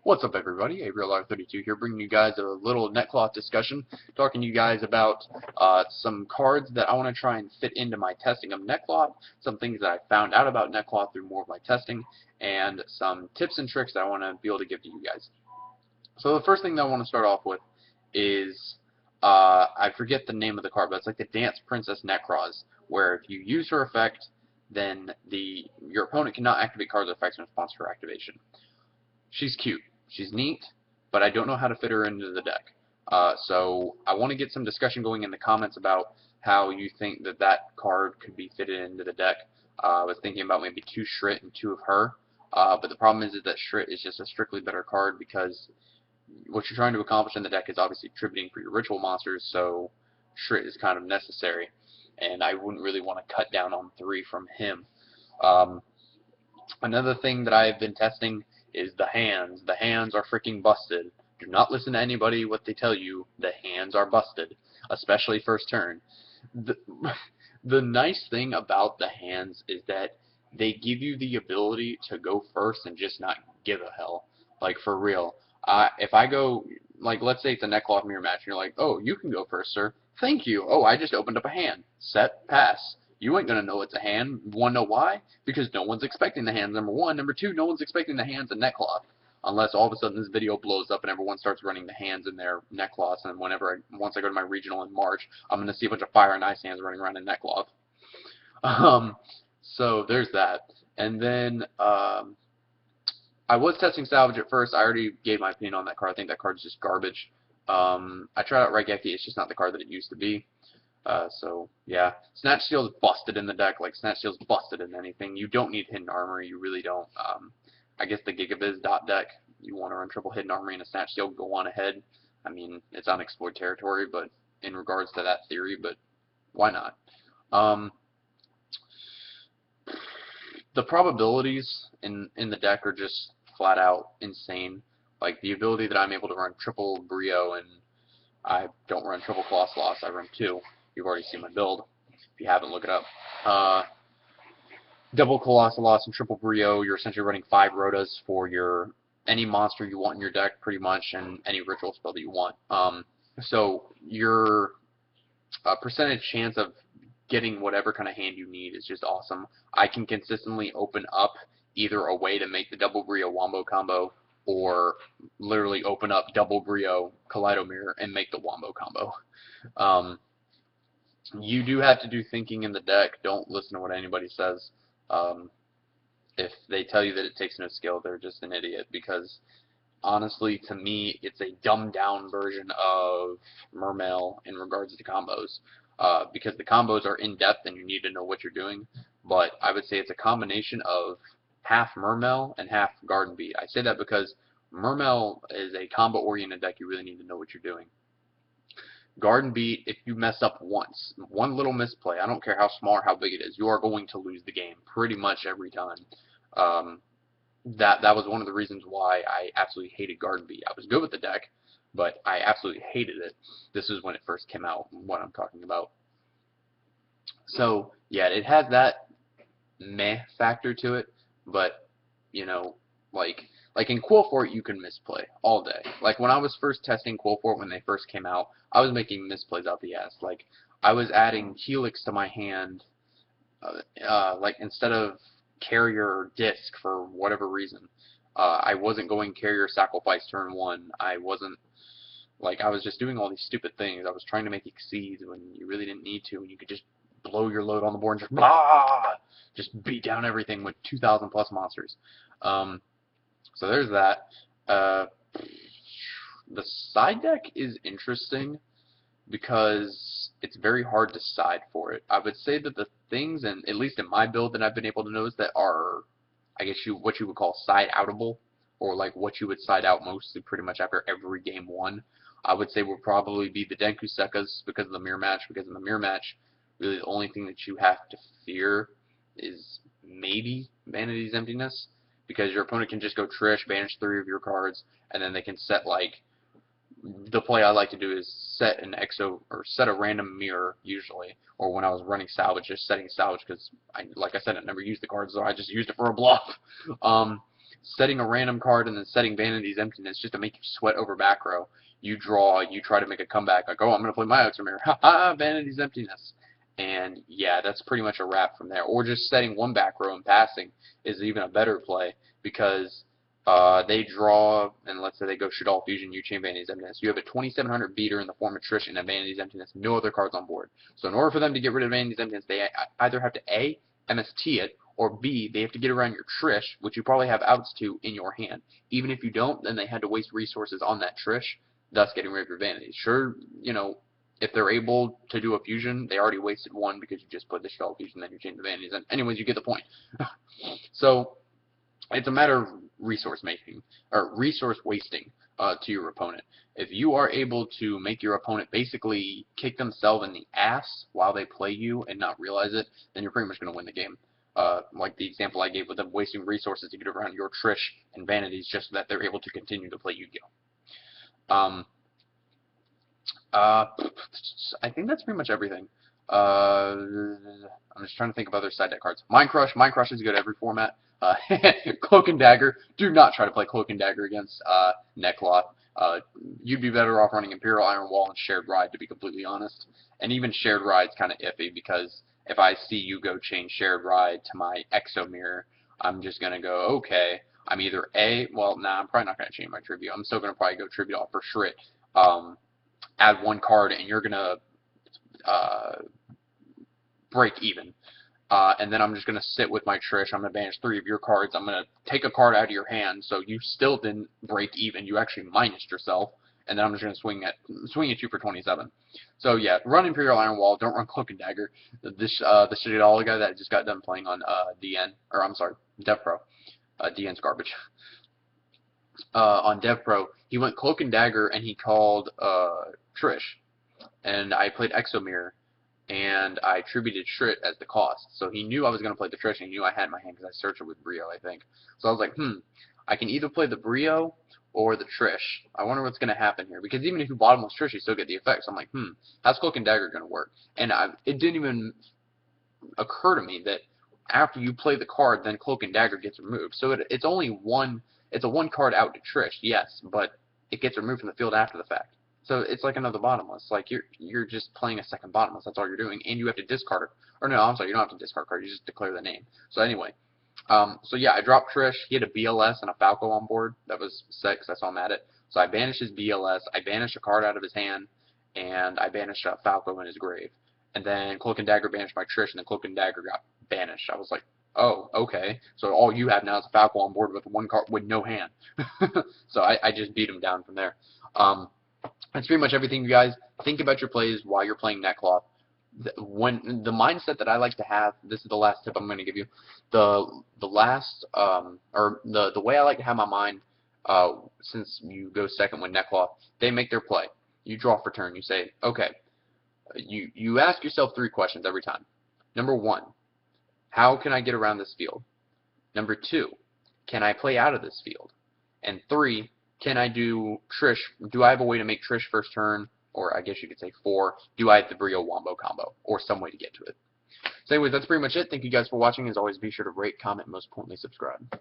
What's up, everybody? ABRLR32 here, bringing you guys a little necloth discussion, talking to you guys about some cards that I want to try and fit into my testing of necloth, some things that I found out about necloth through more of my testing, and some tips and tricks that I want to be able to give to you guys. So the first thing that I want to start off with is, I forget the name of the card, but it's like the Dance Princess Necroz, where if you use her effect, then your opponent cannot activate cards or effects in response to her activation. She's cute. She's neat, but I don't know how to fit her into the deck. So I want to get some discussion going in the comments about how you think that card could be fitted into the deck. I was thinking about maybe 2 Shrit and 2 of her, but the problem is that Shrit is just a strictly better card because what you're trying to accomplish in the deck is obviously tributing for your ritual monsters, so Shrit is kind of necessary, and I wouldn't really want to cut down on 3 from him. Another thing that I've been testing is the hands. The hands are freaking busted. Do not listen to anybody what they tell you. The hands are busted, especially first turn. The nice thing about the hands is that they give you the ability to go first and just not give a hell. Like, for real. If I go, like, let's say it's a necloth mirror match, and you're like, oh, you can go first, sir. Thank you. Oh, I just opened up a hand. Set, pass. You ain't going to know it's a hand. Want to know why? Because no one's expecting the hands, number 1. Number 2, no one's expecting the hands in necloth. Unless all of a sudden this video blows up and everyone starts running the hands in their necloths, and once I go to my regional in March, I'm going to see a bunch of fire and ice hands running around in necloth. So there's that. And then I was testing salvage at first. I already gave my opinion on that card. I think that card's just garbage. I tried out Raigeki. It's just not the card that it used to be. So yeah, Snatch Steel's busted in the deck, like Snatch Steel's busted in anything. You don't need Hidden Armory, you really don't. I guess the Gigabiz dot deck, you want to run triple Hidden Armory and a Snatch Steel, go on ahead. I mean, it's unexplored territory, but in regards to that theory, but why not? The probabilities in the deck are just flat out insane. Like the ability that I'm able to run triple Brio, and I don't run triple Colossalos, I run 2. You've already seen my build. If you haven't, look it up. Double Colossalos and triple Brio, you're essentially running 5 Rotas for any monster you want in your deck, pretty much, and any ritual spell that you want. So your percentage chance of getting whatever kind of hand you need is just awesome. I can consistently open up either a way to make the double Brio Wombo combo, or literally open up double Brio Kaleido Mirror and make the Wombo combo. You do have to do thinking in the deck. Don't listen to what anybody says. If they tell you that it takes no skill, they're just an idiot, because honestly, to me, it's a dumbed down version of Mermail in regards to combos. Because the combos are in depth and you need to know what you're doing, but I would say it's a combination of half Mermail and half Garden Beat. I say that because Mermail is a combo-oriented deck. You really need to know what you're doing. Garden Beat, if you mess up once, one little misplay, I don't care how small or how big it is, you are going to lose the game pretty much every time. That was one of the reasons why I absolutely hated Garden Beat. I was good with the deck, but I absolutely hated it. This is when it first came out, what I'm talking about. So, yeah, it has that meh factor to it, but, you know, like in Quillfort, you can misplay all day. Like, when I was first testing Quillfort when they first came out, I was making misplays out the ass. Like, I was adding Helix to my hand, like, instead of Carrier or Disc for whatever reason. I wasn't going Carrier Sacrifice turn 1. I was just doing all these stupid things. I was trying to make Exceeds when you really didn't need to, and you could just blow your load on the board and just blah! Just beat down everything with 2,000 plus monsters. So there's that. The side deck is interesting because it's very hard to side for it. I would say that the things, and at least in my build that I've been able to notice, that are, I guess what you would call side outable, or like what you would side out mostly pretty much after every game 1, I would say would probably be the Denku Sekkas because of the mirror match. Because in the mirror match, really the only thing that you have to fear is maybe Vanity's Emptiness, because your opponent can just go Trish, banish 3 of your cards, and then they can set, like, the play I like to do is set an exo, or set a random mirror, usually, or when I was running salvage, just setting salvage, because, like I said, I never used the card, so I just used it for a bluff. setting a random card and then setting Vanity's Emptiness just to make you sweat over back row. You draw, you try to make a comeback, like, oh, I'm going to play my Exomirror, ha ha, Vanity's Emptiness. And yeah, that's pretty much a wrap from there. Or just setting one back row and passing is even a better play, because they draw, and let's say they go Shaddoll Fusion, you chain Vanity's Emptiness. You have a 2700 beater in the form of Trish and a Vanity's Emptiness, no other cards on board. So in order for them to get rid of Vanity's Emptiness, they either have to A, MST it, or B, they have to get around your Trish, which you probably have outs to in your hand. Even if you don't, then they had to waste resources on that Trish, thus getting rid of your Vanities. Sure, you know, if they're able to do a fusion, they already wasted one because you just put the Shaddoll Fusion, then you change the Vanities. And anyways, you get the point. So it's a matter of resource making, or resource wasting to your opponent. If you are able to make your opponent basically kick themselves in the ass while they play you and not realize it, then you're pretty much going to win the game. Like the example I gave with them wasting resources to get around your Trish and Vanities just so that they're able to continue to play Yu-Gi-Oh! I think that's pretty much everything. I'm just trying to think of other side deck cards. Mind Crush is good every format. Cloak and Dagger. Do not try to play Cloak and Dagger against Necloth. You'd be better off running Imperial Iron Wall and Shared Ride, to be completely honest. And even Shared Ride's kind of iffy, because if I see you go change Shared Ride to my Exomirror, I'm just going to go, okay, I'm either A, well, nah, I'm probably not going to change my Tribute. I'm still going to probably go Tribute off for Shrit. Add one card, and you're going to break even. And then I'm just going to sit with my Trish. I'm going to banish 3 of your cards. I'm going to take a card out of your hand, so you still didn't break even. You actually minused yourself. And then I'm just going to swing at you for 27. So yeah, run Imperial Iron Wall. Don't run Cloak and Dagger. The Shaddoll guy that just got done playing on DevPro. DN's garbage. On DevPro, he went Cloak and Dagger and he called Trish. And I played Exomirror, and I tributed Shrit as the cost. So he knew I was going to play the Trish, and he knew I had my hand because I searched it with Brio, I think. So I was like, I can either play the Brio or the Trish. I wonder what's going to happen here. Because even if you bottomless Trish, you still get the effects. I'm like, how's Cloak and Dagger going to work? And it didn't even occur to me that after you play the card, then Cloak and Dagger gets removed. So it's only one. It's a 1 card out to Trish, yes, but it gets removed from the field after the fact. So it's like another bottomless. Like you're just playing a second bottomless. That's all you're doing, and you have to discard it. Or no, I'm sorry, you don't have to discard card. You just declare the name. So anyway, so yeah, I dropped Trish. He had a BLS and a Falco on board. That was sick, because I saw him at it. So I banished his BLS. I banished a card out of his hand, and I banished a Falco in his grave. And then Cloak and Dagger banished my Trish, and then Cloak and Dagger got banished. I was like, oh, okay. So all you have now is a Falco on board with 1 card with no hand. So I just beat him down from there. That's pretty much everything, you guys. Think about your plays while you're playing Necloth. When the mindset that I like to have, this is the last tip I'm going to give you. The way I like to have my mind, since you go second with Necloth, they make their play. You draw for turn. You say, okay. You ask yourself 3 questions every time. Number 1, how can I get around this field? Number 2, can I play out of this field? And 3, can I do Trish? Do I have a way to make Trish first turn? Or I guess you could say 4, do I have the Brio Wombo combo? Or some way to get to it. So anyways, that's pretty much it. Thank you guys for watching. As always, be sure to rate, comment, and most importantly, subscribe.